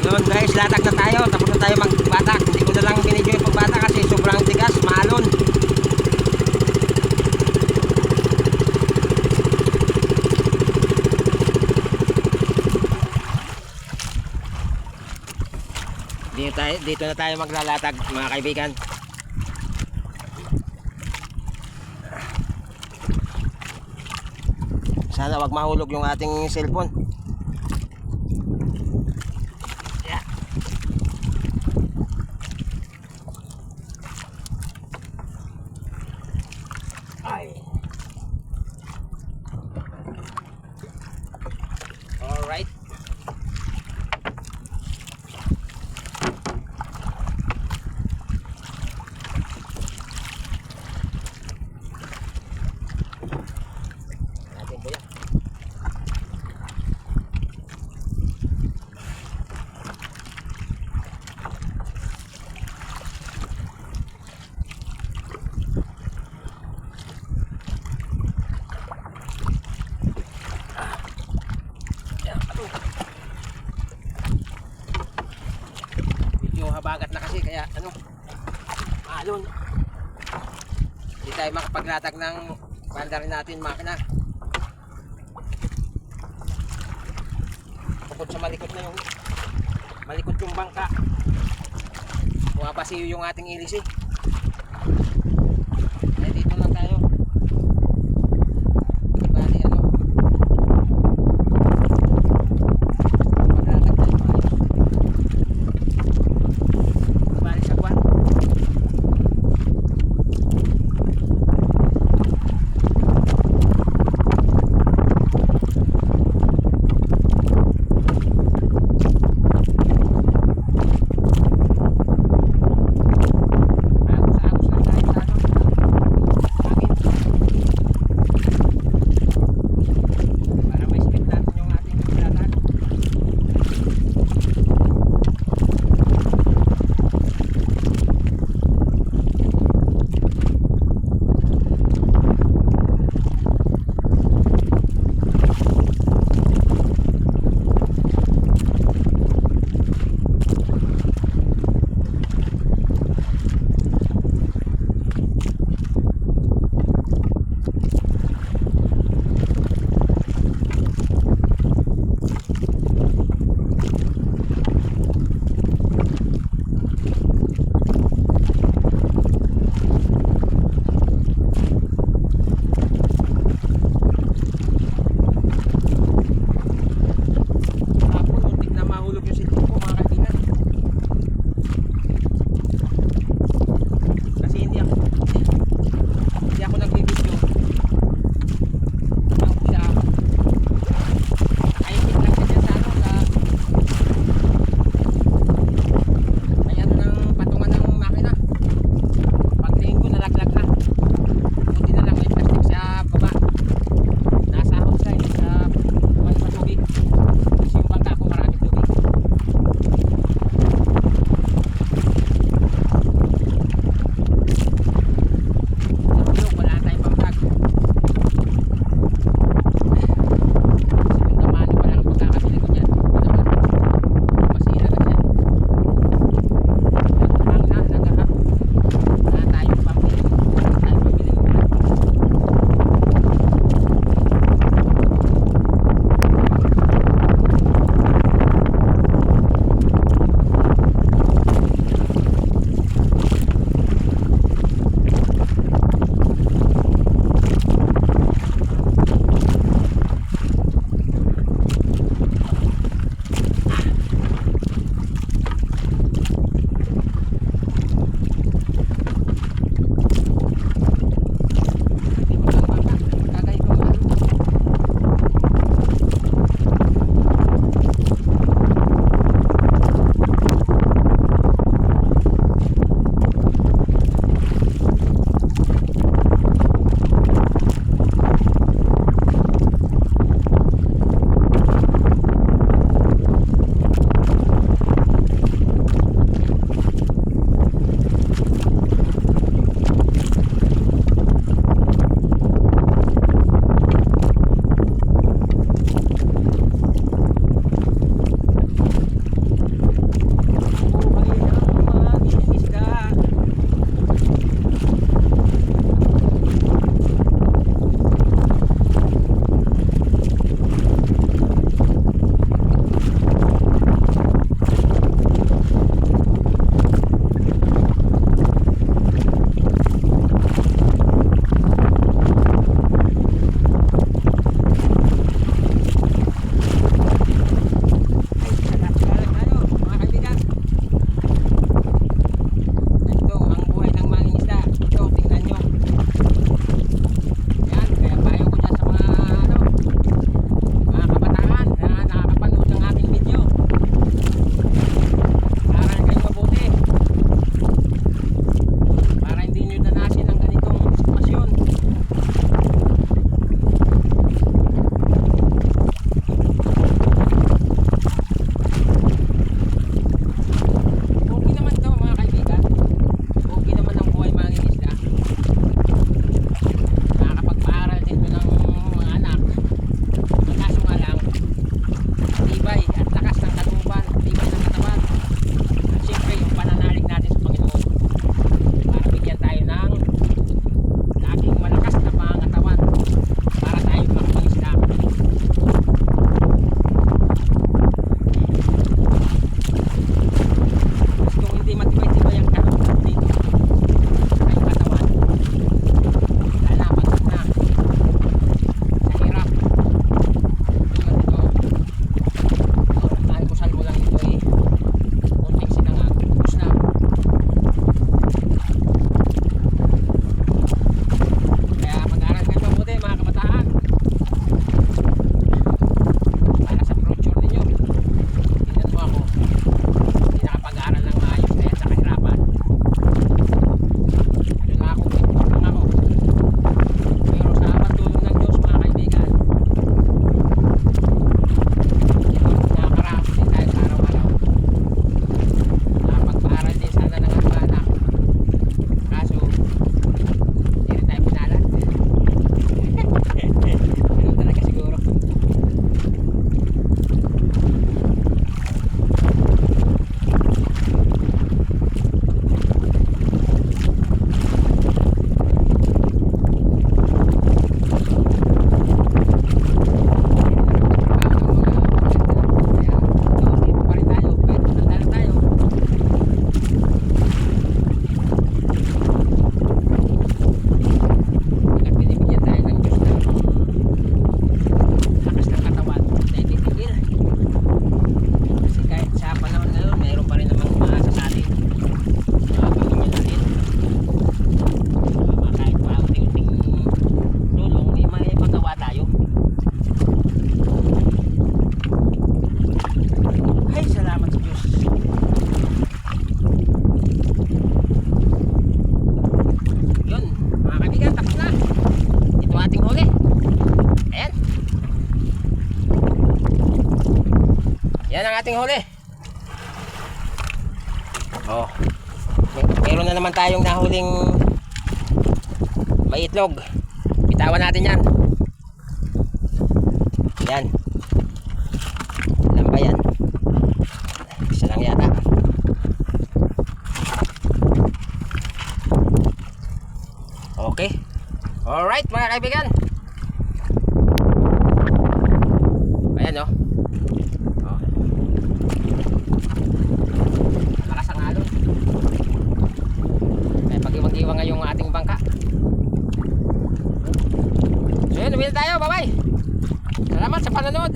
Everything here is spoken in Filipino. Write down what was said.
Yun guys, latag na tayo. Tapos na tayo magbatak. Hindi ko na lang binidyo yung pagbatak kasi sobrang tigas, maalon. Dito na tayo maglalatag mga kaibigan. Sana wag mahulog yung ating cellphone. Yeah. Ay. All right. Natin po yan. Medyo habagat na kasi kaya ano, alon. Hindi tayo makapaglatag ng banda rin natin makina. Bukod sa malikot na yung bangka, bumabasiyo yung ating iris eh. Kaya dito lang tayo. Hindi bali ano, maglatag tayo maayos. Hindi bali sa kwan. Salamat sa Diyos. Yun, mga kaibigan, tapos na. Ito ating huli. Ayan. Yan ang ating huli. Oh. Meron na naman tayong nahuling may itlog. Bitawan natin yan. Yan. Ilan ba yan? Isa lang yata. Okay. Alright mga kaibigan. Ayan oh. Oh. Malakas ang alon. May pag-iwang-iwang nga yung ating bangka. So yun, uwi na tayo. Bye bye. Salamat sa panonood.